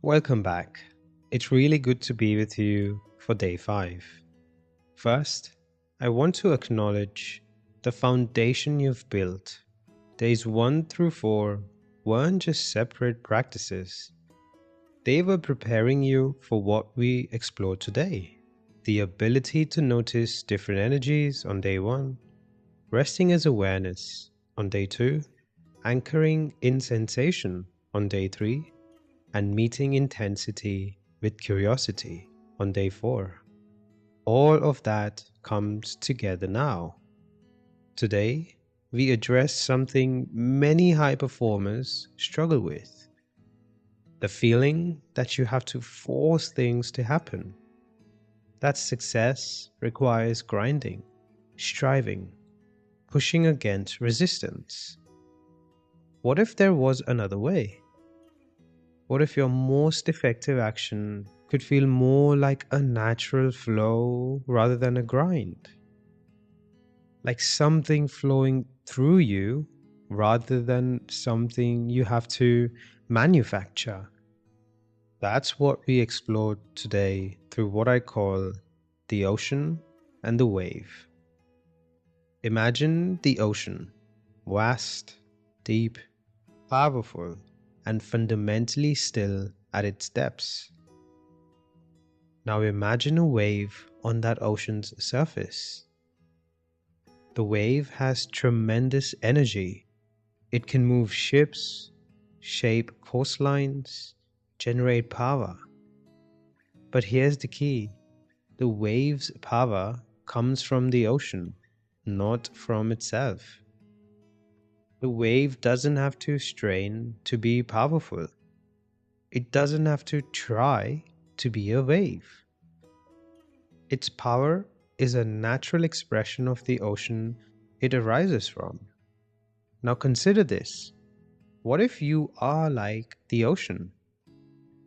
Welcome back. It's really good to be with you for day 5. First, I want to acknowledge the foundation you've built. Days 1 through 4 weren't just separate practices, they were preparing you for what we explore today. The ability to notice different energies on day 1, resting as awareness on day 2, anchoring in sensation on day 3, and meeting intensity with curiosity on day 4. All of that comes together now. Today, we address something many high performers struggle with: the feeling that you have to force things to happen, that success requires grinding, striving, pushing against resistance. What if there was another way? What if your most effective action could feel more like a natural flow rather than a grind? Like something flowing through you rather than something you have to manufacture. That's what we explored today through what I call the ocean and the wave. Imagine the ocean, vast, deep, powerful, and fundamentally still at its depths. Now imagine a wave on that ocean's surface. The wave has tremendous energy. It can move ships, shape coastlines, generate power. But here's the key: the wave's power comes from the ocean, not from itself. The wave doesn't have to strain to be powerful. It doesn't have to try to be a wave. Its power is a natural expression of the ocean it arises from. Now consider this. What if you are like the ocean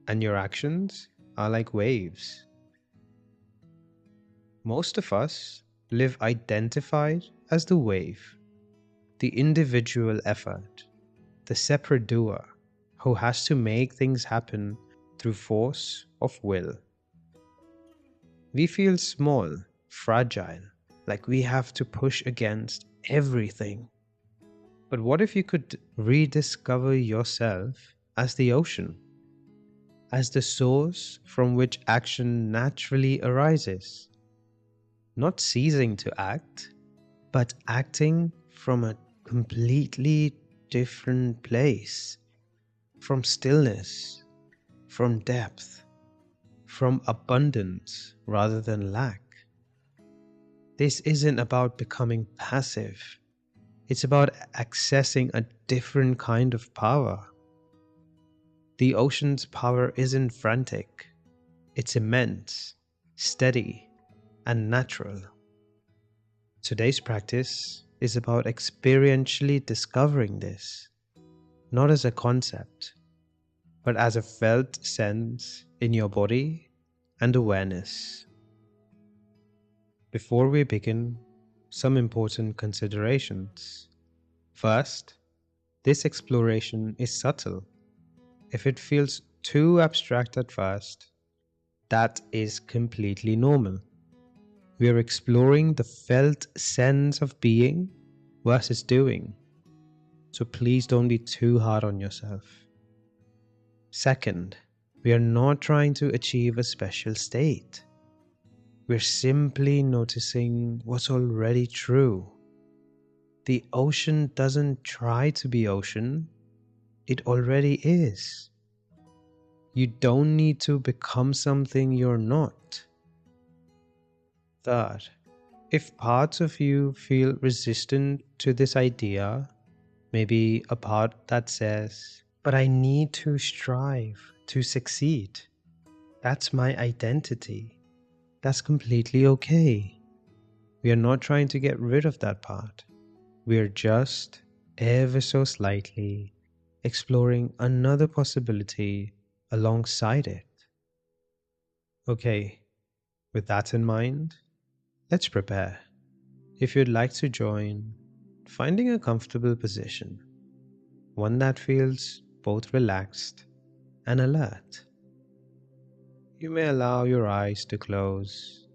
and your actions are like waves? Most of us live identified as the wave, the individual effort, the separate doer who has to make things happen through force of will. We feel small, fragile, like we have to push against everything. But what if you could rediscover yourself as the ocean, as the source from which action naturally arises? Not ceasing to act, but acting from a completely different place, from stillness, from depth, from abundance rather than lack. This isn't about becoming passive. It's about accessing a different kind of power. The ocean's power isn't frantic. It's immense, steady, and natural. Today's practice is about experientially discovering this, not as a concept, but as a felt sense in your body and awareness. Before we begin, some important considerations. First, this exploration is subtle. If it feels too abstract at first, that is completely normal. We are exploring the felt sense of being versus doing, so please don't be too hard on yourself. Second, we are not trying to achieve a special state. We're simply noticing what's already true. The ocean doesn't try to be ocean, it already is. You don't need to become something you're not. Third, if parts of you feel resistant to this idea, maybe a part that says, "But I need to strive to succeed. That's my identity." That's completely okay. We are not trying to get rid of that part. We are just ever so slightly exploring another possibility alongside it. Okay, with that in mind, let's prepare. If you'd like to join, finding a comfortable position, one that feels both relaxed and alert. You may allow your eyes to close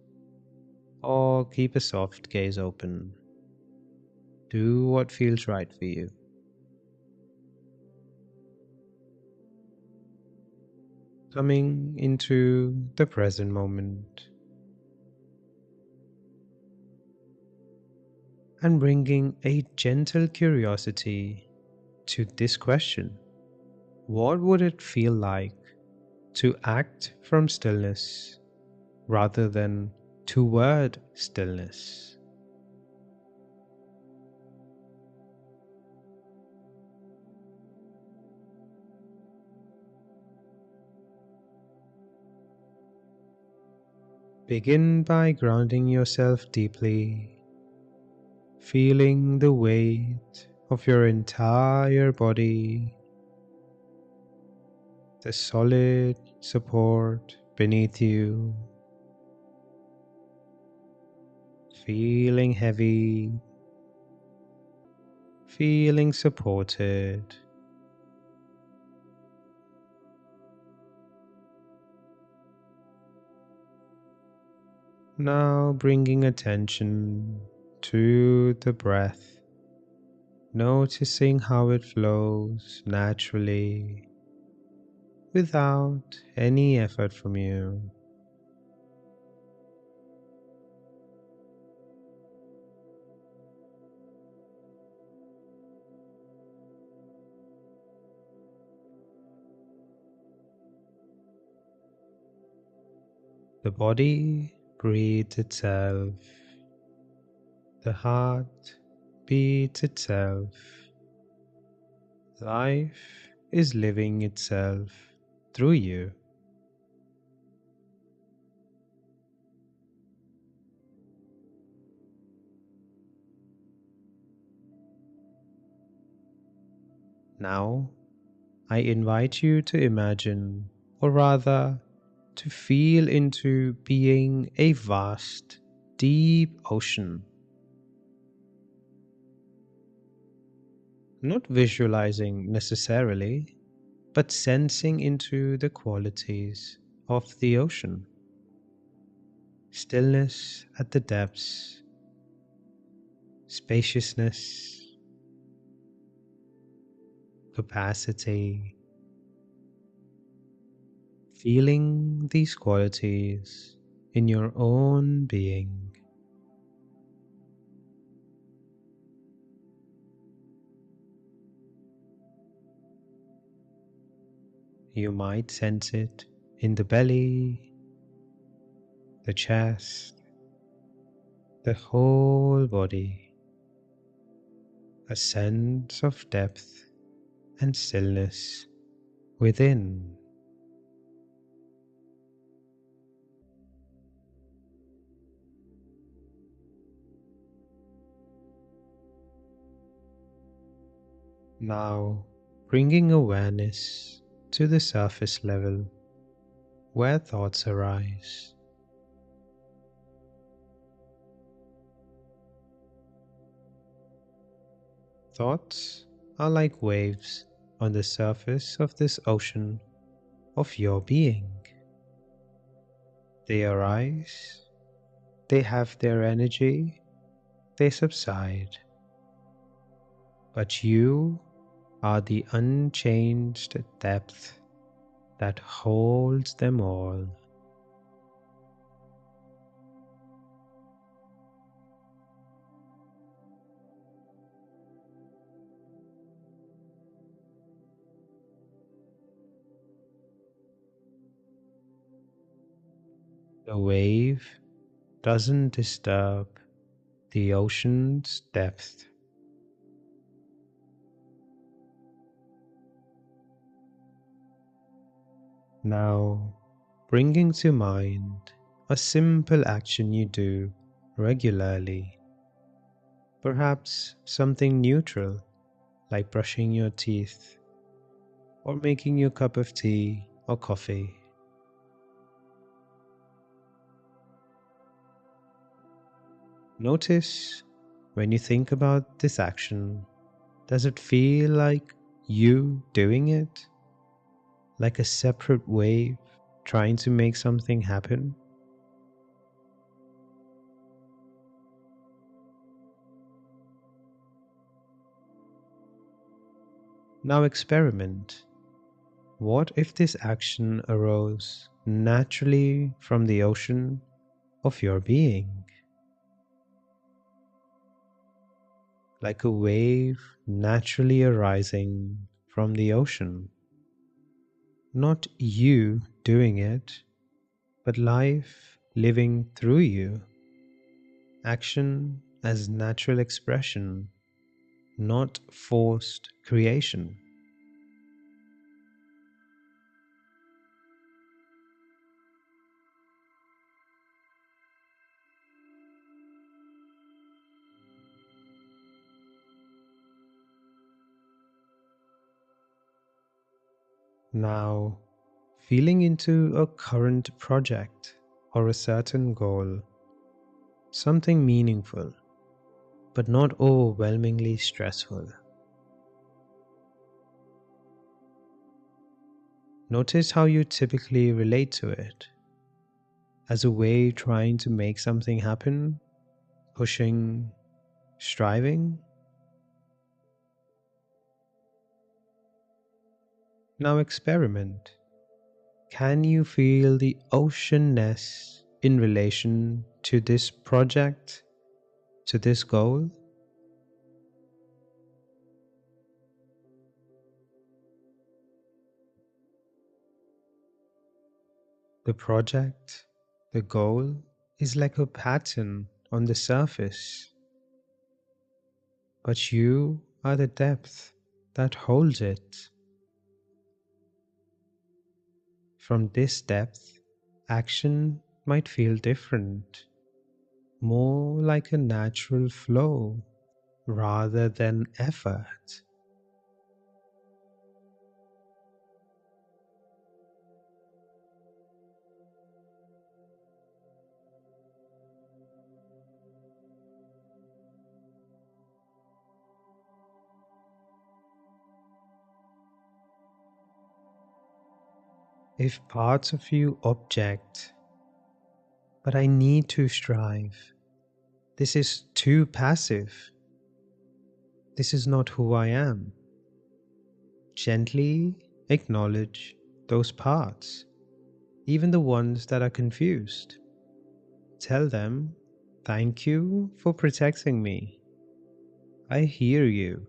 or keep a soft gaze open. Do what feels right for you. Coming into the present moment and bringing a gentle curiosity to this question. What would it feel like to act from stillness rather than toward stillness? Begin by grounding yourself deeply, feeling the weight of your entire body, the solid support beneath you, feeling heavy, feeling supported. Now bringing attention to the breath, noticing how it flows naturally without any effort from you. The body breathes itself, the heart beats itself, life is living itself through you. Now, I invite you to imagine, or rather, to feel into being a vast, deep ocean. Not visualizing necessarily, but sensing into the qualities of the ocean. Stillness at the depths, spaciousness, capacity. Feeling these qualities in your own being. You might sense it in the belly, the chest, the whole body, a sense of depth and stillness within. Now, bringing awareness to the surface level where thoughts arise. Thoughts are like waves on the surface of this ocean of your being. They arise, they have their energy, they subside. But you are the unchanged depth that holds them all. The wave doesn't disturb the ocean's depth. Now, bringing to mind a simple action you do regularly, perhaps something neutral like brushing your teeth or making your cup of tea or coffee. Notice when you think about this action, does it feel like you doing it? Like a separate wave? trying to make something happen? Now experiment. What if this action arose naturally from the ocean of your being, like a wave naturally arising from the ocean? Not you doing it, but life living through you. Action as natural expression, not forced creation. Now, feeling into a current project or a certain goal, something meaningful, but not overwhelmingly stressful. Notice how you typically relate to it, as a way trying to make something happen, pushing, striving. Now experiment. Can you feel the oceanness in relation to this project, to this goal? The project, the goal, is like a pattern on the surface, but you are the depth that holds it. From this depth, action might feel different, more like a natural flow rather than effort. If parts of you object, but I need to strive, this is too passive, this is not who I am, gently acknowledge those parts, even the ones that are confused. Tell them, thank you for protecting me. I hear you.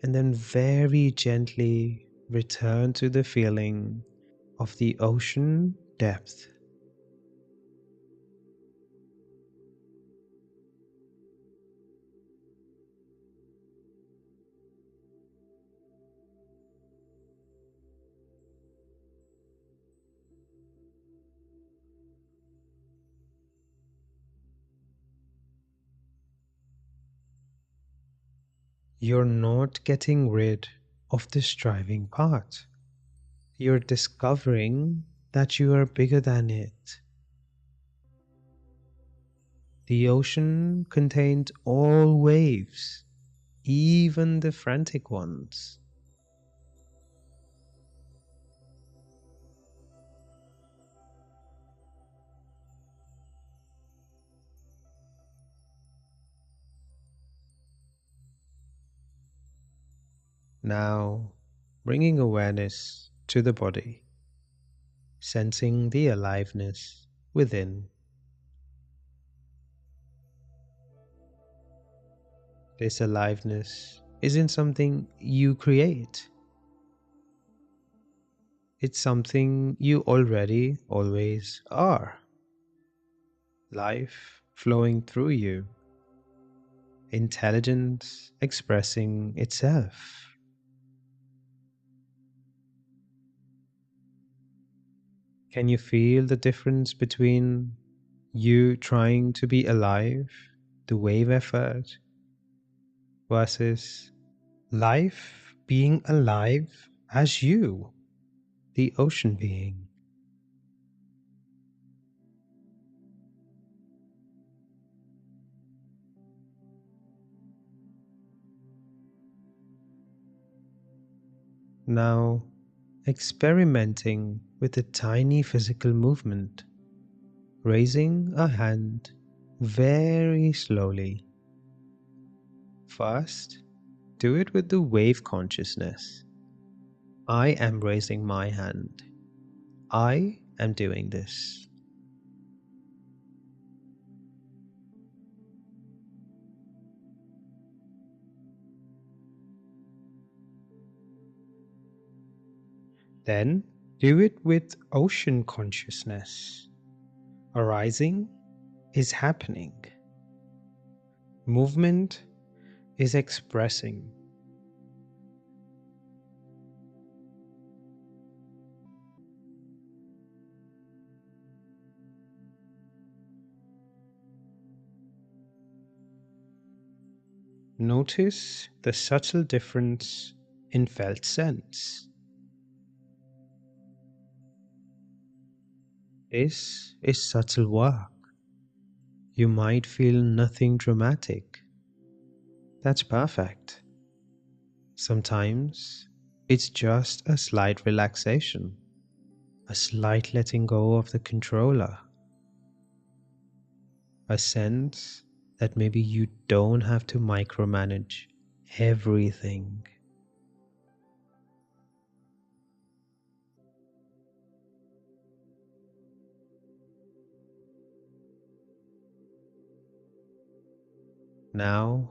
And then very gently return to the feeling of the ocean depth. You're not getting rid of the striving part. You're discovering that you are bigger than it. The ocean contains all waves, even the frantic ones. Now, bringing awareness to the body, sensing the aliveness within. This aliveness isn't something you create. It's something you already always are. Life flowing through you, intelligence expressing itself. Can you feel the difference between you trying to be alive, the wave effort, versus life being alive as you, the ocean being? Now, experimenting with a tiny physical movement, raising a hand very slowly. First, do it with the wave consciousness. I am raising my hand. I am doing this. Then do it with ocean consciousness. Arising is happening. Movement is expressing. Notice the subtle difference in felt sense. This is subtle work. You might feel nothing dramatic. That's perfect. Sometimes it's just a slight relaxation, a slight letting go of the controller, a sense that maybe you don't have to micromanage everything. Now,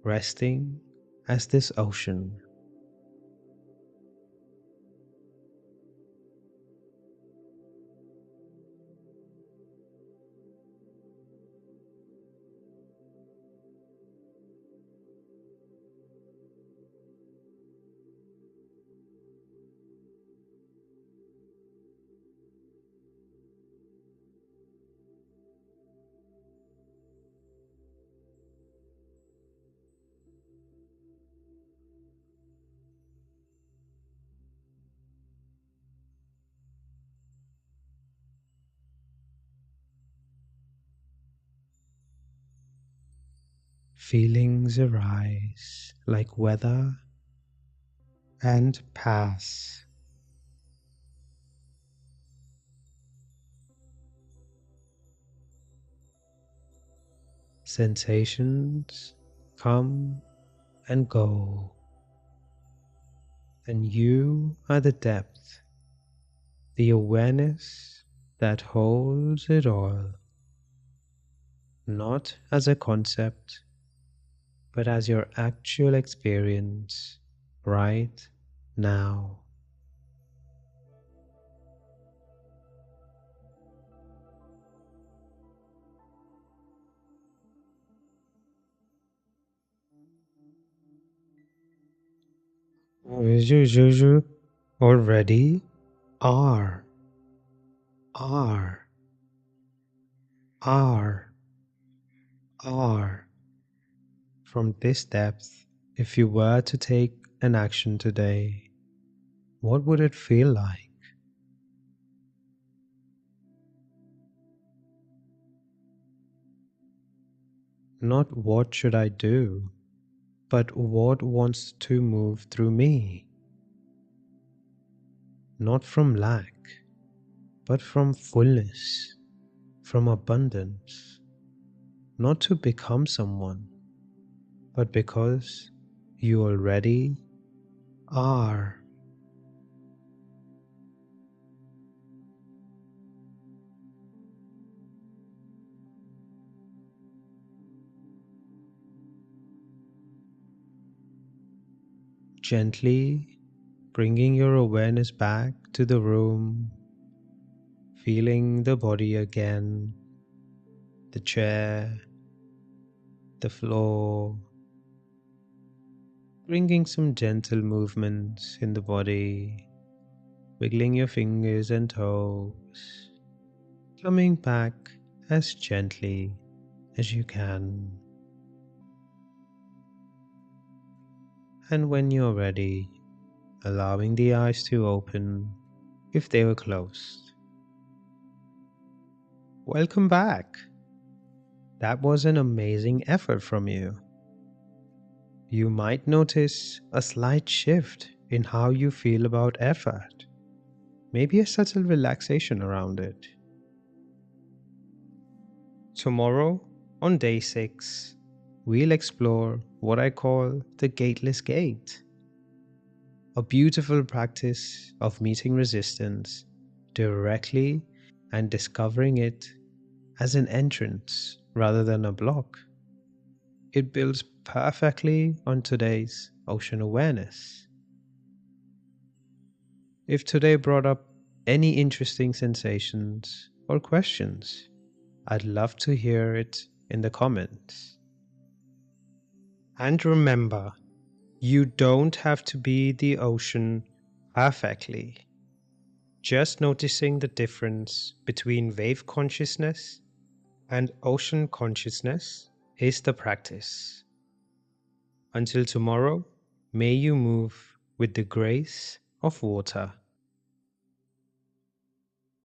resting as this ocean. Feelings arise like weather and pass. Sensations come and go, and you are the depth, the awareness that holds it all, not as a concept, but as your actual experience right now. Juju already are, are, are, are. From this depth, if you were to take an action today, what would it feel like? Not what should I do, but what wants to move through me? Not from lack, but from fullness, from abundance. Not to become someone, but because you already are. Gently bringing your awareness back to the room, feeling the body again, the chair, the floor, bringing some gentle movements in the body, wiggling your fingers and toes, coming back as gently as you can. And when you're ready, allowing the eyes to open if they were closed. Welcome back. That was an amazing effort from you. You might notice a slight shift in how you feel about effort, maybe a subtle relaxation around it. Tomorrow, on day 6, we'll explore what I call the gateless gate, a beautiful practice of meeting resistance directly and discovering it as an entrance rather than a block. It builds perfectly on today's ocean awareness. If today brought up any interesting sensations or questions, I'd love to hear it in the comments. And remember, you don't have to be the ocean perfectly. Just noticing the difference between wave consciousness and ocean consciousness is the practice. Until tomorrow, may you move with the grace of water.